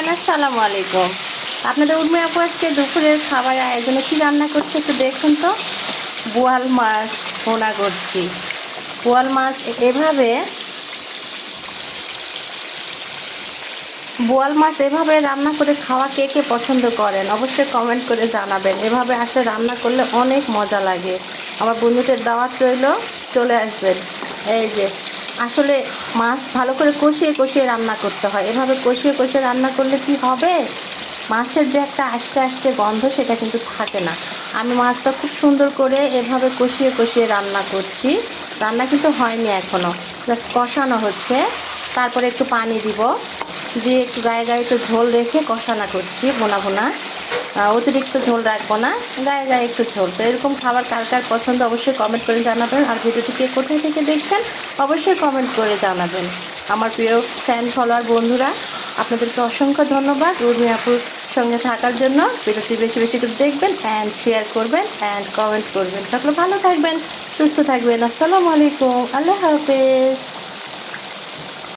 Everyone, আসসালামু আলাইকুম। আপনাদের উর্মি আপু আজকে দুপুরের খাবারের আয়োজনে কি রান্না করছে একটু দেখুন তো। বোয়াল মাছ ভুনা করছি। বোয়াল মাছ এভাবে রান্না করে খাওয়া কে কে পছন্দ করেন অবশ্যই কমেন্ট করে জানাবেন। এভাবে আসলে রান্না করলে অনেক মজা লাগে। আমার বন্ধুদের দাওয়াত রইল, চলে আসবেন। এই যে আসলে মাছ ভালো করে কষিয়ে কষিয়ে রান্না করতে হয়। এভাবে কষিয়ে কষিয়ে রান্না করলে কি হবে, মাছের যে একটা আস্তে আস্তে গন্ধ সেটা কিন্তু থাকে না। আমি মাছটা খুব সুন্দর করে এভাবে কষিয়ে কষিয়ে রান্না করছি। রান্না কিন্তু হয়নি এখনও, জাস্ট কষানো হচ্ছে। তারপরে একটু পানি দিব, দিয়ে একটু গায়ে গায়ে একটু ঝোল রেখে কষানো করছি। ভোনা ভোনা, অতিরিক্ত ঝোল রাখবো না, গায়ে গায়ে একটু ঝোল। তো এরকম খাবার কার কার পছন্দ অবশ্যই কমেন্ট করে জানাবেন। আর ভিডিওটি কে কোথায় থেকে দেখছেন অবশ্যই কমেন্ট করে জানাবেন। আমার প্রিয় ফ্যান ফলোয়ার বন্ধুরা, আপনাদেরকে অসংখ্য ধন্যবাদ উর্মি আপুর সঙ্গে থাকার জন্য। ভিডিওটি বেশি বেশি করে দেখবেন অ্যান্ড শেয়ার করবেন অ্যান্ড কমেন্ট করবেন। সকলে ভালো থাকবেন, সুস্থ থাকবেন। আসসালামু আলাইকুম, আল্লাহ হাফেজ।